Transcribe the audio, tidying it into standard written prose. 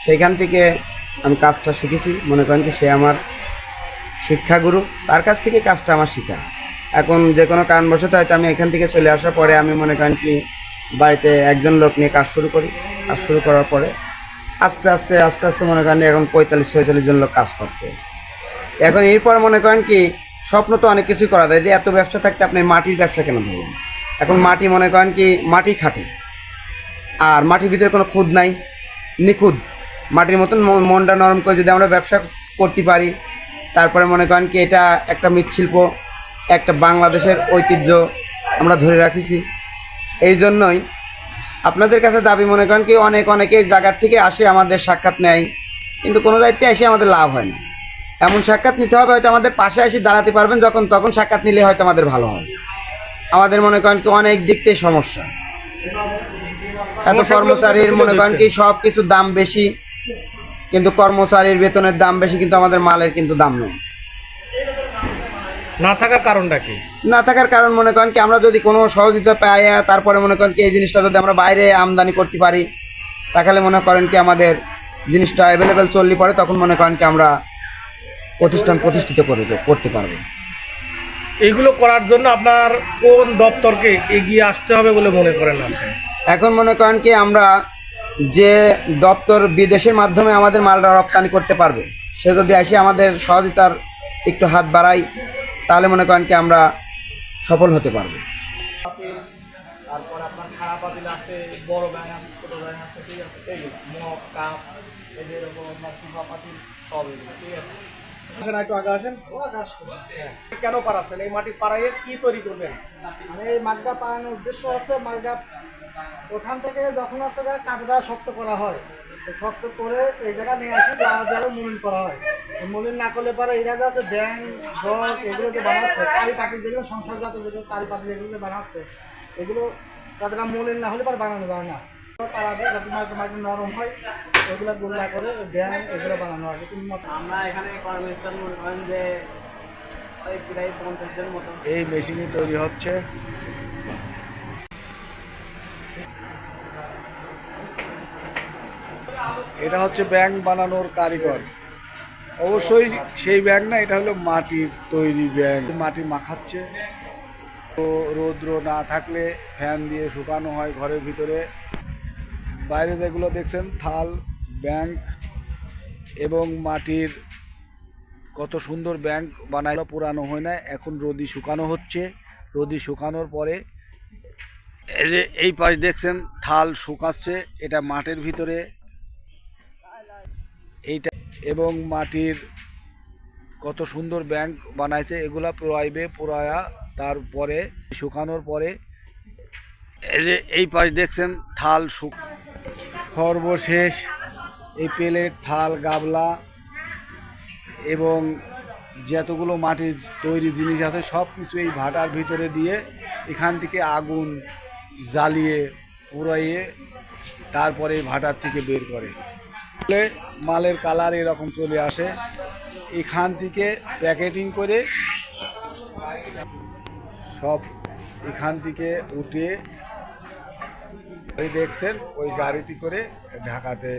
সেইখান থেকে আমি কাজটা শিখেছি। মনে করেন কি সে আমার শিক্ষাগুরু, তার কাছ থেকে কাজটা আমার শেখা। এখন যে কোনো কারণবশত হয়তো আমি এখান থেকে চলে আসার পরে আমি মনে করেন কি বাড়িতে একজন লোক নিয়ে কাজ শুরু করি। কাজ শুরু করার পরে আস্তে আস্তে আস্তে আস্তে মনে করেন এখন 45-46 জন লোক কাজ করতে। এখন এরপর মনে করেন কি স্বপ্ন তো অনেক কিছুই করা যায়, যে এত ব্যবসা থাকতে আপনি মাটির ব্যবসা কেন ধরবেন? এখন মাটি মনে করেন কি মাটি খাটে, আর মাটির ভিতরে কোনো খুদ নাই, নিখুঁত মাটির মতন মনটা নরম করে যদি আমরা ব্যবসা করতে পারি, তারপরে মনে করেন কি এটা একটা মৃৎশিল্প, একটা বাংলাদেশের ঐতিহ্য আমরা ধরে রাখিছি। এই জন্যই আপনাদের কাছে দাবি, মনে করেন কি অনেকে জায়গার থেকে আসে আমাদের সাক্ষাৎ নেয়, কিন্তু কোনো দায়িত্বে এসে আমাদের লাভ হয় না। এমন সাক্ষাৎ নিতে হবে হয়তো আমাদের পাশে এসে দাঁড়াতে পারবেন যখন, তখন সাক্ষাৎ নিলে হয়তো আমাদের ভালো হয়। আমাদের মনে করেন কি অনেক দিক থেকে সমস্যা, এত কর্মচারীর মনে করেন কি সব কিছুর দাম বেশি, কিন্তু কর্মচারীর বেতনের দাম বেশি, কিন্তু আমাদের মালের কিন্তু দাম নেই। না থাকার কারণটা কি? না থাকার কারণ মনে করেন কি আমরা যদি কোনো সহযোগিতা পাই, তারপরে মনে করেন কি এই জিনিসটা যদি আমরা বাইরে আমদানি করতে পারি, তাহলে মনে করেন কি আমাদের জিনিসটা অ্যাভেলেবেল চললে পরে তখন মনে করেন কি আমরা প্রতিষ্ঠিত করতে পারবো। এইগুলো করার জন্য আপনার কোন দপ্তরকে এগিয়ে আসতে হবে বলে মনে করেন আপনি? এখন মনে করেন কি আমরা যে দপ্তর বিদেশের মাধ্যমে আমাদের মালটা রপ্তানি করতে পারবে, সে যদি এসে আমাদের সহযোগিতার একটু হাত বাড়াই, তাহলে মনে করেন কি আমরা সফল হতে পারবো। তারপর আপনার খারাপ পাতিল আছে, বড় ব্যাং আছে, ছোট ব্যাং আছে, ঠিক আছে, এইগুলো মগ কাপ, এই যে এরকম আপনার টিফা পাতিল সব এগুলো, ঠিক আছে। আসেন একটু আগে আসেন। হ্যাঁ। কেন পারাচ্ছেন? এই মাটি পাড়াইয়ে কি তৈরি করবেন? মানে এই মার্গা পালানোর উদ্দেশ্য আছে, মার্গা ওখান থেকে যখন আছে কাঁকড়া শক্ত করা হয়, তো শক্ত করে এই জায়গা নিয়ে আসি যারা মলিন করা হয়। মলিন না করলে পরে এরা যে আছে ব্যাং জগ এগুলো যে বানাচ্ছে, কারি পাখির যেগুলো সংসার জাতীয় যেগুলো কারি পাখি যেগুলো যে বানাচ্ছে, এগুলো তাদের মলিন না হলে পরে বানানো যায় না। পাড়াবে যাতে মাটি নরম হয়, ওইগুলো গোল্লা করে ব্যাং এগুলো বানানো হয়। আমরা এখানে কর্মস্থান মনে করেন যে প্রায় 50 জন মতো এই মেশিনে তৈরি হচ্ছে। এটা হচ্ছে ব্যাং বানানোর কারিগর। অবশ্যই সেই ব্যাং না, এটা হলো মাটির তৈরি ব্যাং। মাটি মাখাচ্ছে, তো রৌদ্র না থাকলে ফ্যান দিয়ে শুকানো হয় ঘরের ভিতরে। বাইরে যেগুলো দেখছেন থাল, ব্যাংক এবং মাটির কত সুন্দর ব্যাংক বানায়, পুরানো হয় না, এখন রোদি শুকানো হচ্ছে। রোদি শুকানোর পরে এই যে এই পাশ দেখছেন থাল শুকাচ্ছে, এটা মাটির ভিতরে এইটা, এবং মাটির কত সুন্দর ব্যাংক বানাইছে, এগুলা পোড়াইবে, পোড়ায়া তারপরে শুকানোর পরে এই যে এই পাশ দেখছেন থাল সর্বশেষ এই প্লেট, থাল, গাবলা এবং যতগুলো মাটির তৈরি জিনিস আছে সব কিছু এই ভাটার ভিতরে দিয়ে এখান থেকে আগুন জ্বালিয়ে পুড়াইয়ে তারপরে এই ভাটার থেকে বের করে। মালের কালার এরকম চলে আসে, এখান থেকে প্যাকেটিং করে সব এখান থেকে উঠে ওই দেখছেন ওই গাড়িতে করে ঢাকাতে